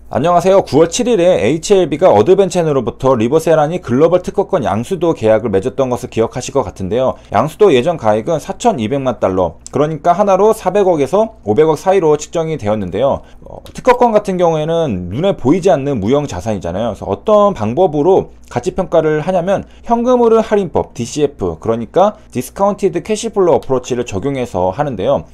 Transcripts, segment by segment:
안녕하세요. 9월 7일에 HLB가 어드벤첸으로부터 리버세라니 글로벌 특허권 양수도 계약을 맺었던 것을 기억하실 것 같은데요. 양수도 예전 가액은 4,200만 달러, 그러니까 하나로 400억에서 500억 사이로 측정이 되었는데요. 특허권 같은 경우에는 눈에 보이지 않는 무형 자산이잖아요. 그래서 어떤 방법으로 가치평가를 하냐면 현금흐름 할인법 DCF, 그러니까 디스카운티드 캐시플로우 어프로치를 적용해서 하는데요.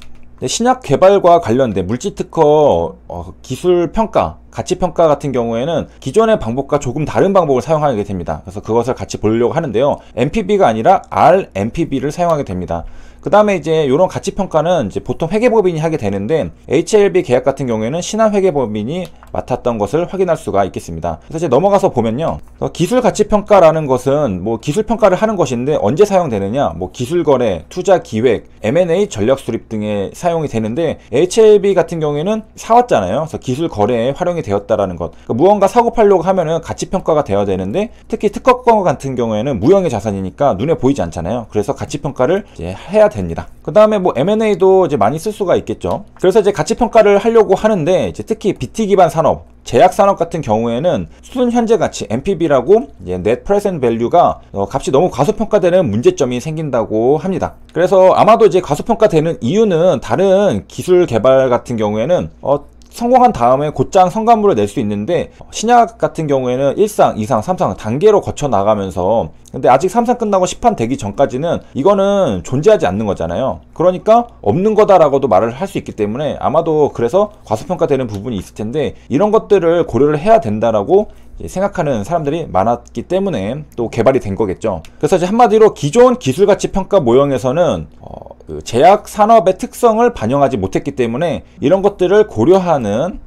신약 개발과 관련된 물질특허 기술평가, 가치평가 같은 경우에는 기존의 방법과 조금 다른 방법을 사용하게 됩니다. 그래서 그것을 같이 보려고 하는데요. MPB가 아니라 RMPB를 사용하게 됩니다. 그 다음에 이제 이런 가치평가는 이제 보통 회계법인이 하게 되는데, HLB 계약 같은 경우에는 신한회계법인이 맡았던 것을 확인할 수가 있겠습니다. 그래서 이제 넘어가서 보면요. 기술 가치평가라는 것은 뭐 기술평가를 하는 것인데 언제 사용되느냐, 뭐 기술거래, 투자 기획, M&A 전략 수립 등에 사용이 되는데, HLB 같은 경우에는 사왔잖아요. 그래서 기술 거래에 활용이 되었다라는 것. 그러니까 무언가 사고 팔려고 하면은 가치평가가 되어야 되는데, 특히 특허권 같은 경우에는 무형의 자산이니까 눈에 보이지 않잖아요. 그래서 가치평가를 이제 해야 됩니다. 그 다음에 뭐 M&A도 이제 많이 쓸 수가 있겠죠. 그래서 이제 가치평가를 하려고 하는데, 이제 특히 BT 기반 산업, 제약산업 같은 경우에는 순 현재 가치 NPV라고 이제 Net Present Value가 값이 너무 과소평가되는 문제점이 생긴다고 합니다. 그래서 아마도 이제 과소평가되는 이유는 다른 기술 개발 같은 경우에는 성공한 다음에 곧장 성과물을 낼 수 있는데, 신약 같은 경우에는 1상, 2상, 3상 단계로 거쳐 나가면서, 근데 아직 3상 끝나고 10판 되기 전까지는 이거는 존재하지 않는 거잖아요. 그러니까 없는 거다라고도 말을 할 수 있기 때문에 아마도 그래서 과소평가되는 부분이 있을 텐데, 이런 것들을 고려를 해야 된다라고 생각하는 사람들이 많았기 때문에 또 개발이 된 거겠죠. 그래서 이제 한마디로 기존 기술가치평가 모형에서는 제약 산업의 특성을 반영하지 못했기 때문에 이런 것들을 고려하는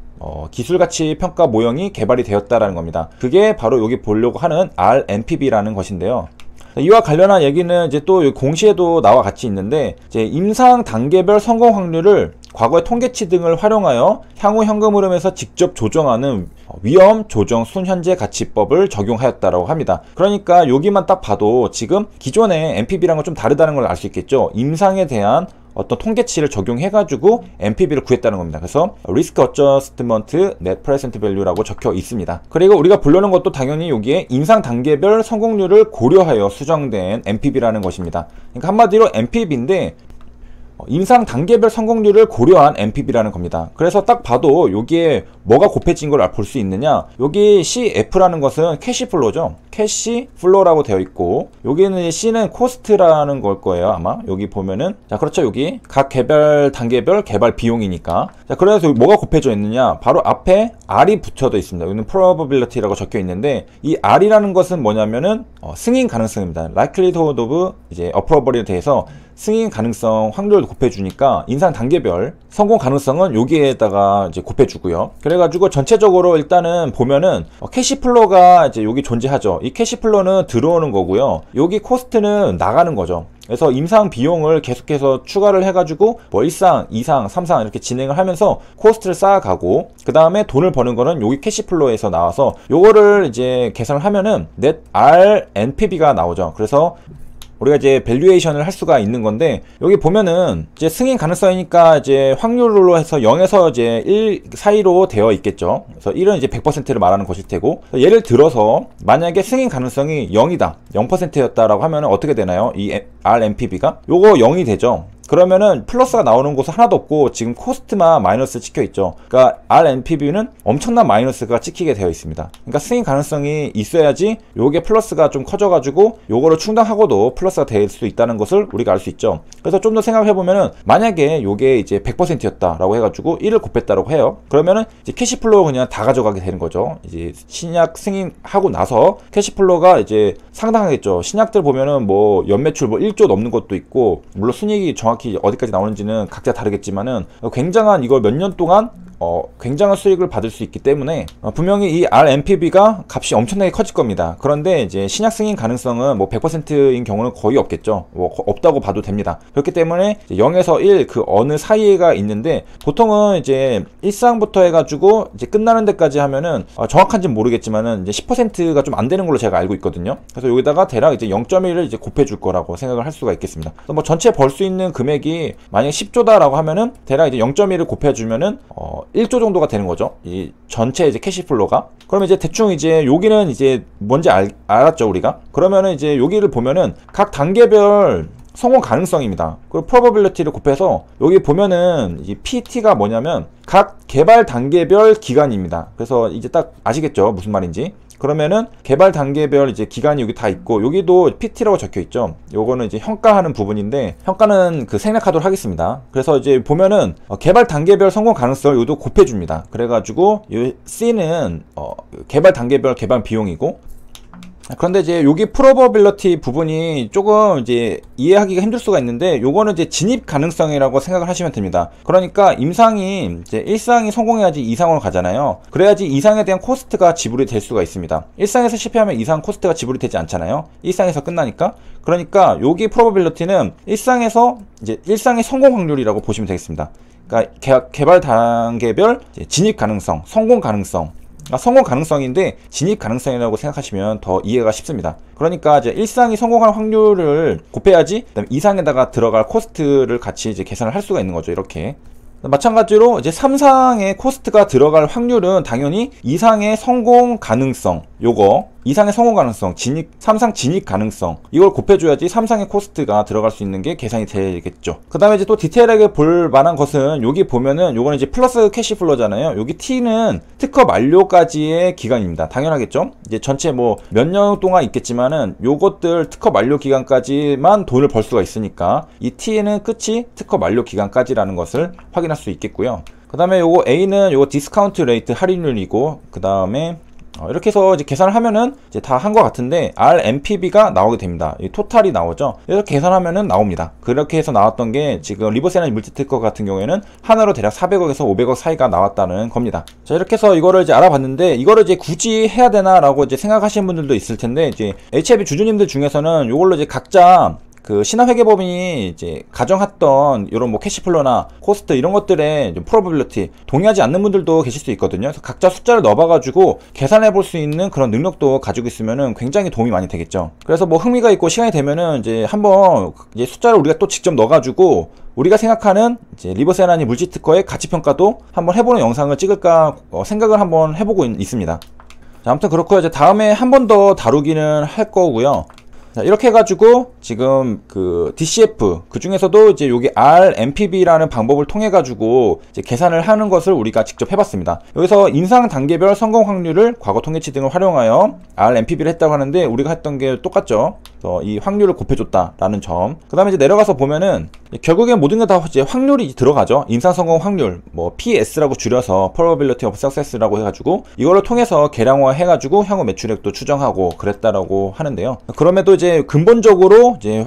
기술가치평가 모형이 개발이 되었다라는 겁니다. 그게 바로 여기 보려고 하는 RMPB라는 것인데요. 이와 관련한 얘기는 이제 또 공시에도 나와 같이 있는데, 이제 임상 단계별 성공 확률을 과거의 통계치 등을 활용하여 향후 현금 흐름에서 직접 조정하는 위험 조정 순현재 가치법을 적용하였다라고 합니다. 그러니까 여기만 딱 봐도 지금 기존의 MPB랑은 좀 다르다는 걸 알 수 있겠죠. 임상에 대한 어떤 통계치를 적용해가지고 MPB를 구했다는 겁니다. 그래서 Risk Adjustment Net Present Value라고 적혀 있습니다. 그리고 우리가 부르는 것도 당연히 여기에 임상 단계별 성공률을 고려하여 수정된 MPB라는 것입니다. 그러니까 한마디로 MPB인데 임상 단계별 성공률을 고려한 MPB라는 겁니다. 그래서 딱 봐도 여기에 뭐가 곱해진 걸 볼 수 있느냐, 여기 CF라는 것은 캐시플로죠. 캐시플로라고 되어 있고, 여기는 C는 코스트라는 걸 거예요, 아마. 여기 보면은, 자, 그렇죠. 여기 각 개별 단계별 개발 비용이니까. 자, 그래서 뭐가 곱해져 있느냐, 바로 앞에 R이 붙여져 있습니다. 여기는 probability라고 적혀 있는데, 이 R이라는 것은 뭐냐면은 승인 가능성입니다. likelihood of 이제 approvability에 대해서 승인 가능성 확률을 곱해주니까 임상 단계별 성공 가능성은 여기에다가 이제 곱해주고요. 그래가지고 전체적으로 일단은 보면은 캐시플로가 이제 여기 존재하죠. 이 캐시플로는 들어오는 거고요. 여기 코스트는 나가는 거죠. 그래서 임상 비용을 계속해서 추가를 해가지고 뭐 1상, 2상, 3상 이렇게 진행을 하면서 코스트를 쌓아가고, 그 다음에 돈을 버는 거는 여기 캐시플로에서 나와서 요거를 이제 계산을 하면은 Net RNPB가 나오죠. 그래서 우리가 이제 밸류에이션을 할 수가 있는 건데, 여기 보면은 이제 승인 가능성이니까 이제 확률로 해서 0에서 이제 1 사이로 되어 있겠죠. 그래서 1은 이제 100%를 말하는 것일 테고, 예를 들어서 만약에 승인 가능성이 0이다, 0%였다라고 하면은 어떻게 되나요? 이 RMPB가 요거 0이 되죠. 그러면은 플러스가 나오는 곳은 하나도 없고 지금 코스트만 마이너스 찍혀 있죠. 그러니까 RMPB는 엄청난 마이너스가 찍히게 되어 있습니다. 그러니까 승인 가능성이 있어야지 요게 플러스가 좀 커져가지고 요거를 충당하고도 플러스가 될 수 있다는 것을 우리가 알 수 있죠. 그래서 좀 더 생각해 보면은 만약에 요게 이제 100%였다라고 해가지고 1을 곱했다라고 해요. 그러면은 이제 캐시플로우 그냥 다 가져가게 되는 거죠. 이제 신약 승인하고 나서 캐시플로우가 이제 상당하겠죠. 신약들 보면은 뭐 연매출 뭐 1조 넘는 것도 있고, 물론 순이익이 정확히 어디까지 나오는지는 각자 다르겠지만은 굉장한 이걸 몇 년 동안 굉장한 수익을 받을 수 있기 때문에 분명히 이 RMPB가 값이 엄청나게 커질 겁니다. 그런데 이제 신약 승인 가능성은 뭐 100%인 경우는 거의 없겠죠. 뭐 없다고 봐도 됩니다. 그렇기 때문에 0에서 1 그 어느 사이에가 있는데, 보통은 이제 1상부터 해가지고 이제 끝나는 데까지 하면은 정확한지는 모르겠지만은 이제 10%가 좀 안 되는 걸로 제가 알고 있거든요. 그래서 여기다가 대략 이제 0.1을 이제 곱해줄 거라고 생각을 할 수가 있겠습니다. 그래서 뭐 전체 벌 수 있는 금액이 만약에 10조다라고 하면은 대략 이제 0.1을 곱해주면은 1조 정도가 되는 거죠. 이 전체 이제 캐시플로가. 그러면 이제 대충 이제 여기는 이제 뭔지 알았죠, 우리가? 그러면은 이제 여기를 보면은 각 단계별 성공 가능성입니다. 그리고 probability를 곱해서 여기 보면은 이 PT가 뭐냐면 각 개발 단계별 기간입니다. 그래서 이제 딱 아시겠죠? 무슨 말인지. 그러면은 개발 단계별 이제 기간이 여기 다 있고, 여기도 PT라고 적혀 있죠. 요거는 이제 평가하는 부분인데, 평가는 그 생략하도록 하겠습니다. 그래서 이제 보면은 개발 단계별 성공 가능성을 여기도 곱해줍니다. 그래가지고 이 C는 개발 단계별 개발 비용이고, 그런데 이제 여기 프로버빌리티 부분이 조금 이제 이해하기가 힘들 수가 있는데, 요거는 이제 진입 가능성이라고 생각을 하시면 됩니다. 그러니까 임상이 이제 1상이 성공해야지 2상으로 가잖아요. 그래야지 2상에 대한 코스트가 지불이 될 수가 있습니다. 1상에서 실패하면 2상 코스트가 지불이 되지 않잖아요. 1상에서 끝나니까. 그러니까 여기 프로버빌리티는 1상에서 이제 1상의 성공 확률이라고 보시면 되겠습니다. 그러니까 개발 단계별 진입 가능성, 성공 가능성, 성공 가능성인데 진입 가능성이라고 생각하시면 더 이해가 쉽습니다. 그러니까 이제 1상이 성공할 확률을 곱해야지 그다음에 2상에다가 들어갈 코스트를 같이 이제 계산을 할 수가 있는 거죠. 이렇게. 마찬가지로 이제 3상의 코스트가 들어갈 확률은 당연히 2상의 성공 가능성, 요거 2상의 성공 가능성, 3상 진입 가능성, 이걸 곱해줘야지 3상의 코스트가 들어갈 수 있는 게 계산이 되겠죠. 그 다음에 이제 또 디테일하게 볼 만한 것은 여기 보면은 요거는 이제 플러스 캐시플로잖아요. 여기 T는 특허 만료까지의 기간입니다. 당연하겠죠. 이제 전체 뭐 몇 년 동안 있겠지만은 요것들 특허 만료 기간까지만 돈을 벌 수가 있으니까 이 T는 끝이 특허 만료 기간까지라는 것을 확인할 수 있겠고요. 그 다음에 요거 A는 요거 디스카운트 레이트 할인율이고, 그 다음에 이렇게 해서 이제 계산을 하면은 이제 다 한 것 같은데 RMPB가 나오게 됩니다. 이 토탈이 나오죠. 그래서 계산하면은 나옵니다. 그렇게 해서 나왔던 게 지금 리버세라니 물티특허 같은 경우에는 하나로 대략 400억에서 500억 사이가 나왔다는 겁니다. 자, 이렇게 해서 이거를 이제 알아봤는데, 이거를 이제 굳이 해야 되나라고 이제 생각하시는 분들도 있을 텐데, 이제 HIB 주주님들 중에서는 이걸로 이제 각자 그 신화회계법인이 이제 가정했던 이런 뭐 캐시플로나 코스트 이런 것들의 프로버빌리티 동의하지 않는 분들도 계실 수 있거든요. 그래서 각자 숫자를 넣어봐가지고 계산해 볼 수 있는 그런 능력도 가지고 있으면은 굉장히 도움이 많이 되겠죠. 그래서 뭐 흥미가 있고 시간이 되면은 이제 한번 이제 숫자를 우리가 또 직접 넣어가지고 우리가 생각하는 이제 리버세라니 물지특허의 가치평가도 한번 해보는 영상을 찍을까 생각을 한번 해보고 있습니다. 자, 아무튼 그렇고요. 이제 다음에 한 번 더 다루기는 할 거고요. 자, 이렇게 해가지고 지금 그 DCF 그 중에서도 이제 여기 RMPB라는 방법을 통해 가지고 이제 계산을 하는 것을 우리가 직접 해봤습니다. 여기서 인상 단계별 성공 확률을 과거 통계치 등을 활용하여 RMPB를 했다고 하는데, 우리가 했던 게 똑같죠. 그래서 이 확률을 곱해줬다라는 점. 그 다음에 이제 내려가서 보면은 결국에 모든 게 다 이제 확률이 들어가죠. 인상 성공 확률, 뭐 PS라고 줄여서 Probability of Success라고 해가지고 이거를 통해서 계량화 해가지고 향후 매출액도 추정하고 그랬다라고 하는데요. 그럼에도 이제 근본적으로 이제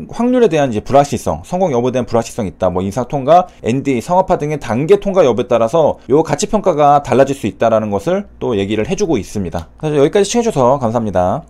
확률에 대한 이제 불확실성, 성공 여부에 대한 불확실성이 있다. 뭐 인상 통과, ND, 상업화 등의 단계 통과 여부에 따라서 요 가치 평가가 달라질 수 있다라는 것을 또 얘기를 해주고 있습니다. 그래서 여기까지 시청해주셔서 감사합니다.